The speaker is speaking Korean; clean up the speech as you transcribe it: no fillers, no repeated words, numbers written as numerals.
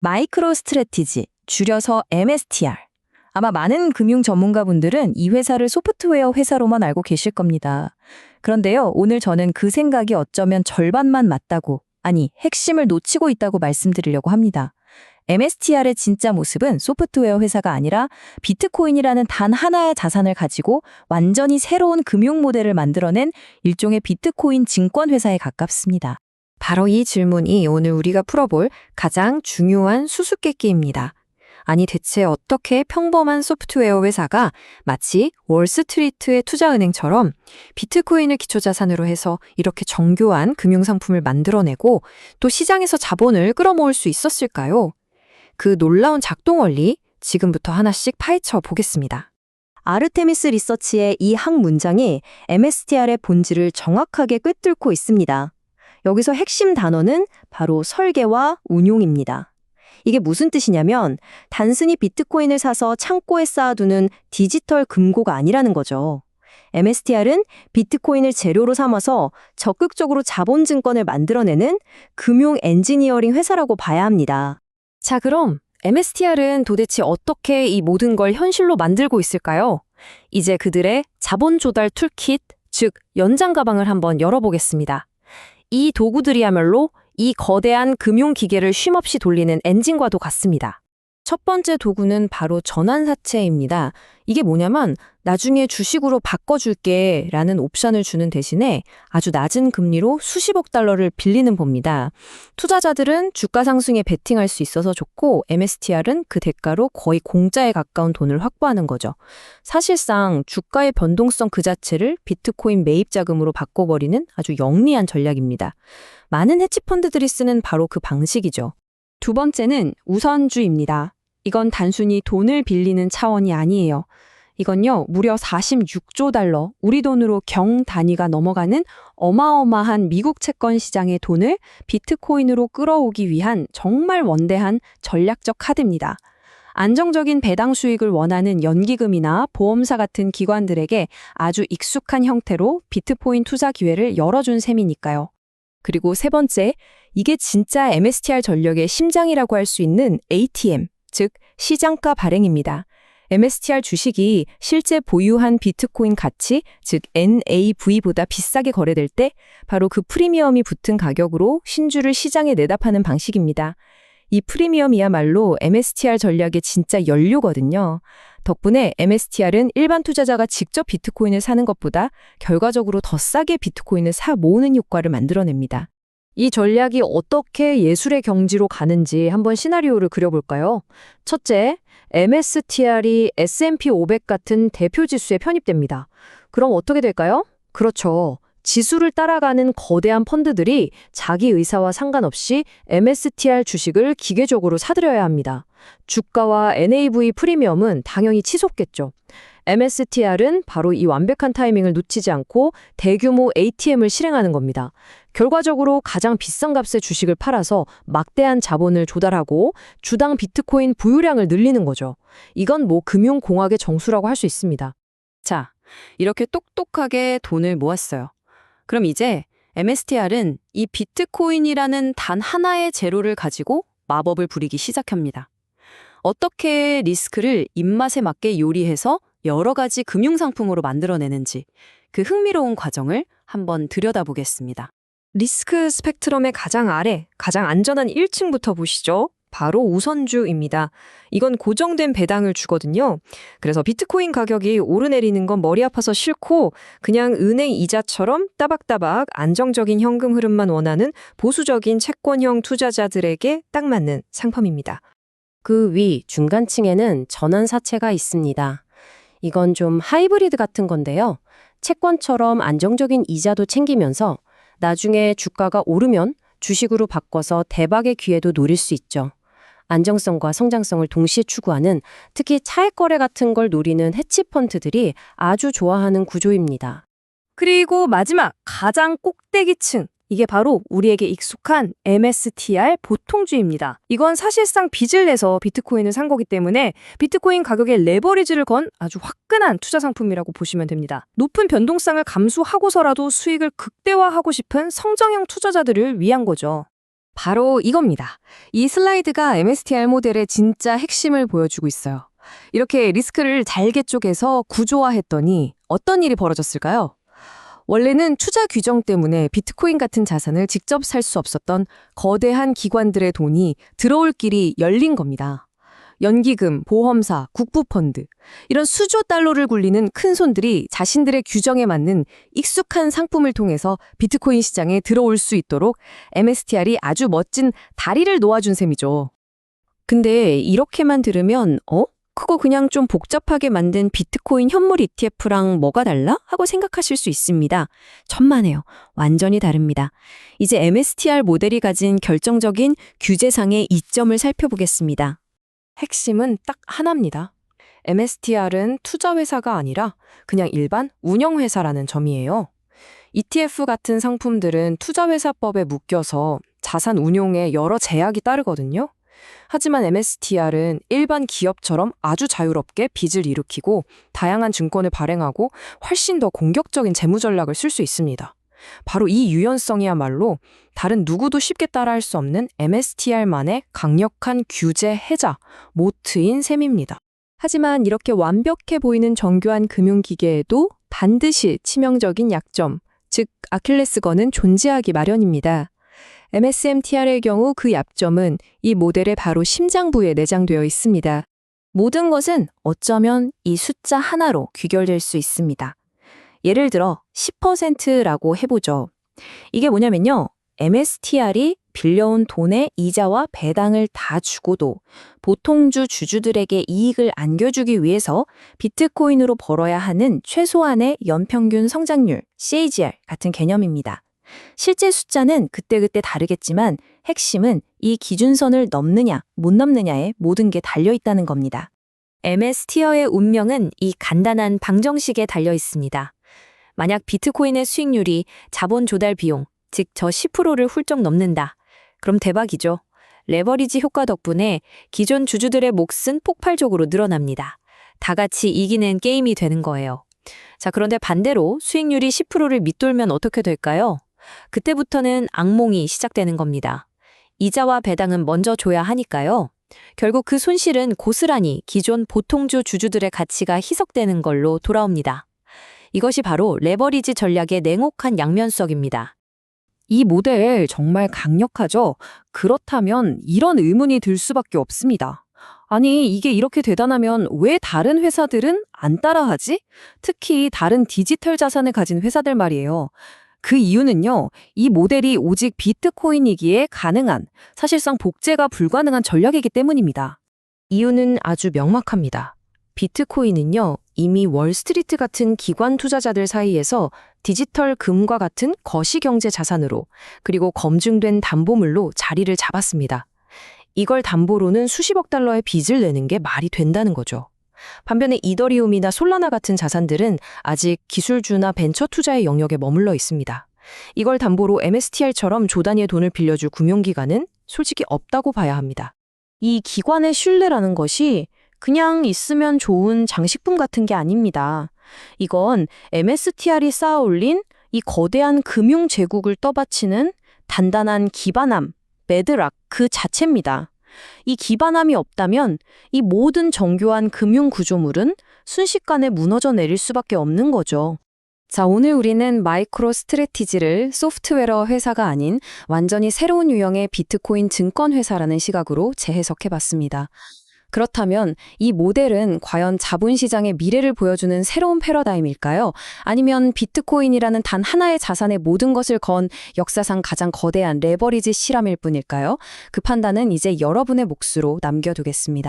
마이크로 스트래티지, 줄여서 MSTR. 아마 많은 금융 전문가분들은 이 회사를 소프트웨어 회사로만 알고 계실 겁니다. 그런데요, 오늘 저는 그 생각이 어쩌면 절반만 맞다고, 아니, 핵심을 놓치고 있다고 말씀드리려고 합니다. MSTR의 진짜 모습은 소프트웨어 회사가 아니라 비트코인이라는 단 하나의 자산을 가지고 완전히 새로운 금융 모델을 만들어낸 일종의 비트코인 증권 회사에 가깝습니다. 바로 이 질문이 오늘 우리가 풀어볼 가장 중요한 수수께끼입니다. 아니 대체 어떻게 평범한 소프트웨어 회사가 마치 월스트리트의 투자은행처럼 비트코인을 기초자산으로 해서 이렇게 정교한 금융상품을 만들어내고 또 시장에서 자본을 끌어모을 수 있었을까요? 그 놀라운 작동 원리 지금부터 하나씩 파헤쳐 보겠습니다. 아르테미스 리서치의 이 한 문장이 MSTR의 본질을 정확하게 꿰뚫고 있습니다. 여기서 핵심 단어는 바로 설계와 운용입니다. 이게 무슨 뜻이냐면 단순히 비트코인을 사서 창고에 쌓아두는 디지털 금고가 아니라는 거죠. MSTR은 비트코인을 재료로 삼아서 적극적으로 자본증권을 만들어내는 금융 엔지니어링 회사라고 봐야 합니다. 자, 그럼 MSTR은 도대체 어떻게 이 모든 걸 현실로 만들고 있을까요? 이제 그들의 자본 조달 툴킷, 즉 연장 가방을 한번 열어보겠습니다. 이 도구들이야말로 이 거대한 금융 기계를 쉼없이 돌리는 엔진과도 같습니다. 첫 번째 도구는 바로 전환사채입니다. 이게 뭐냐면 나중에 주식으로 바꿔줄게 라는 옵션을 주는 대신에 아주 낮은 금리로 수십억 달러를 빌리는 법입니다. 투자자들은 주가 상승에 베팅할 수 있어서 좋고 MSTR은 그 대가로 거의 공짜에 가까운 돈을 확보하는 거죠. 사실상 주가의 변동성 그 자체를 비트코인 매입 자금으로 바꿔버리는 아주 영리한 전략입니다. 많은 해치펀드들이 쓰는 바로 그 방식이죠. 두 번째는 우선주입니다. 이건 단순히 돈을 빌리는 차원이 아니에요. 이건요, 무려 46조 달러, 우리 돈으로 경 단위가 넘어가는 어마어마한 미국 채권 시장의 돈을 비트코인으로 끌어오기 위한 정말 원대한 전략적 카드입니다. 안정적인 배당 수익을 원하는 연기금이나 보험사 같은 기관들에게 아주 익숙한 형태로 비트코인 투자 기회를 열어준 셈이니까요. 그리고 세 번째, 이게 진짜 MSTR 전략의 심장이라고 할 수 있는 ATM, 즉 시장가 발행입니다. MSTR 주식이 실제 보유한 비트코인 가치, 즉 NAV보다 비싸게 거래될 때 바로 그 프리미엄이 붙은 가격으로 신주를 시장에 내다 파는 방식입니다. 이 프리미엄이야말로 MSTR 전략의 진짜 연료거든요. 덕분에 MSTR은 일반 투자자가 직접 비트코인을 사는 것보다 결과적으로 더 싸게 비트코인을 사 모으는 효과를 만들어냅니다. 이 전략이 어떻게 예술의 경지로 가는지 한번 시나리오를 그려볼까요? 첫째, MSTR이 S&P 500 같은 대표 지수에 편입됩니다. 그럼 어떻게 될까요? 그렇죠. 지수를 따라가는 거대한 펀드들이 자기 의사와 상관없이 MSTR 주식을 기계적으로 사들여야 합니다. 주가와 NAV 프리미엄은 당연히 치솟겠죠. MSTR은 바로 이 완벽한 타이밍을 놓치지 않고 대규모 ATM을 실행하는 겁니다. 결과적으로 가장 비싼 값의 주식을 팔아서 막대한 자본을 조달하고 주당 비트코인 보유량을 늘리는 거죠. 이건 뭐 금융공학의 정수라고 할 수 있습니다. 자, 이렇게 똑똑하게 돈을 모았어요. 그럼 이제 MSTR은 이 비트코인이라는 단 하나의 재료를 가지고 마법을 부리기 시작합니다. 어떻게 리스크를 입맛에 맞게 요리해서 여러 가지 금융상품으로 만들어내는지 그 흥미로운 과정을 한번 들여다보겠습니다. 리스크 스펙트럼의 가장 아래, 가장 안전한 1층부터 보시죠. 바로 우선주입니다. 이건 고정된 배당을 주거든요. 그래서 비트코인 가격이 오르내리는 건 머리 아파서 싫고 그냥 은행 이자처럼 따박따박 안정적인 현금 흐름만 원하는 보수적인 채권형 투자자들에게 딱 맞는 상품입니다. 그 위 중간층에는 전환사채가 있습니다. 이건 좀 하이브리드 같은 건데요. 채권처럼 안정적인 이자도 챙기면서 나중에 주가가 오르면 주식으로 바꿔서 대박의 기회도 노릴 수 있죠. 안정성과 성장성을 동시에 추구하는 특히 차익 거래 같은 걸 노리는 해치펀드들이 아주 좋아하는 구조입니다. 그리고 마지막 가장 꼭대기층. 이게 바로 우리에게 익숙한 MSTR 보통주입니다. 이건 사실상 빚을 내서 비트코인을 산 거기 때문에 비트코인 가격에 레버리지를 건 아주 화끈한 투자 상품이라고 보시면 됩니다. 높은 변동성을 감수하고서라도 수익을 극대화하고 싶은 성장형 투자자들을 위한 거죠. 바로 이겁니다. 이 슬라이드가 MSTR 모델의 진짜 핵심을 보여주고 있어요. 이렇게 리스크를 잘게 쪼개서 구조화했더니 어떤 일이 벌어졌을까요? 원래는 투자 규정 때문에 비트코인 같은 자산을 직접 살 수 없었던 거대한 기관들의 돈이 들어올 길이 열린 겁니다. 연기금, 보험사, 국부펀드 이런 수조 달러를 굴리는 큰 손들이 자신들의 규정에 맞는 익숙한 상품을 통해서 비트코인 시장에 들어올 수 있도록 MSTR이 아주 멋진 다리를 놓아준 셈이죠. 근데 이렇게만 들으면 그거 그냥 좀 복잡하게 만든 비트코인 현물 ETF랑 뭐가 달라? 하고 생각하실 수 있습니다. 천만에요. 완전히 다릅니다. 이제 MSTR 모델이 가진 결정적인 규제상의 이점을 살펴보겠습니다. 핵심은 딱 하나입니다. MSTR은 투자회사가 아니라 그냥 일반 운영회사라는 점이에요. ETF 같은 상품들은 투자회사법에 묶여서 자산 운용에 여러 제약이 따르거든요. 하지만 MSTR은 일반 기업처럼 아주 자유롭게 빚을 일으키고 다양한 증권을 발행하고 훨씬 더 공격적인 재무 전략을 쓸 수 있습니다. 바로 이 유연성이야말로 다른 누구도 쉽게 따라할 수 없는 MSTR만의 강력한 규제 해자, 모트인 셈입니다. 하지만 이렇게 완벽해 보이는 정교한 금융기계에도 반드시 치명적인 약점, 즉 아킬레스건은 존재하기 마련입니다. MSMTR의 경우 그 약점은 이 모델의 바로 심장부에 내장되어 있습니다. 모든 것은 어쩌면 이 숫자 하나로 귀결될 수 있습니다. 예를 들어 10%라고 해보죠. 이게 뭐냐면요. MSTR이 빌려온 돈의 이자와 배당을 다 주고도 보통주 주주들에게 이익을 안겨주기 위해서 비트코인으로 벌어야 하는 최소한의 연평균 성장률, CAGR 같은 개념입니다. 실제 숫자는 그때그때 다르겠지만 핵심은 이 기준선을 넘느냐, 못 넘느냐에 모든 게 달려있다는 겁니다. MSTR의 운명은 이 간단한 방정식에 달려 있습니다. 만약 비트코인의 수익률이 자본 조달 비용, 즉 저 10%를 훌쩍 넘는다. 그럼 대박이죠. 레버리지 효과 덕분에 기존 주주들의 몫은 폭발적으로 늘어납니다. 다 같이 이기는 게임이 되는 거예요. 자, 그런데 반대로 수익률이 10%를 밑돌면 어떻게 될까요? 그때부터는 악몽이 시작되는 겁니다. 이자와 배당은 먼저 줘야 하니까요. 결국 그 손실은 고스란히 기존 보통주 주주들의 가치가 희석되는 걸로 돌아옵니다. 이것이 바로 레버리지 전략의 냉혹한 양면석입니다. 이 모델 정말 강력하죠? 그렇다면 이런 의문이 들 수밖에 없습니다. 아니, 이게 이렇게 대단하면 왜 다른 회사들은 안 따라하지? 특히 다른 디지털 자산을 가진 회사들 말이에요. 그 이유는요, 이 모델이 오직 비트코인이기에 가능한, 사실상 복제가 불가능한 전략이기 때문입니다. 이유는 아주 명확합니다. 비트코인은요, 이미 월스트리트 같은 기관 투자자들 사이에서 디지털 금과 같은 거시경제 자산으로, 그리고 검증된 담보물로 자리를 잡았습니다. 이걸 담보로는 수십억 달러의 빚을 내는 게 말이 된다는 거죠. 반면에 이더리움이나 솔라나 같은 자산들은 아직 기술주나 벤처 투자의 영역에 머물러 있습니다. 이걸 담보로 MSTR처럼 조 단위의 돈을 빌려줄 금융기관은 솔직히 없다고 봐야 합니다. 이 기관의 신뢰라는 것이 그냥 있으면 좋은 장식품 같은 게 아닙니다. 이건 MSTR이 쌓아올린 이 거대한 금융 제국을 떠받치는 단단한 기반함, 매드락 그 자체입니다. 이 기반함이 없다면 이 모든 정교한 금융 구조물은 순식간에 무너져 내릴 수밖에 없는 거죠. 자, 오늘 우리는 마이크로 스트래티지를 소프트웨어 회사가 아닌 완전히 새로운 유형의 비트코인 증권 회사라는 시각으로 재해석해봤습니다. 그렇다면 이 모델은 과연 자본시장의 미래를 보여주는 새로운 패러다임일까요? 아니면 비트코인이라는 단 하나의 자산의 모든 것을 건 역사상 가장 거대한 레버리지 실험일 뿐일까요? 그 판단은 이제 여러분의 몫으로 남겨두겠습니다.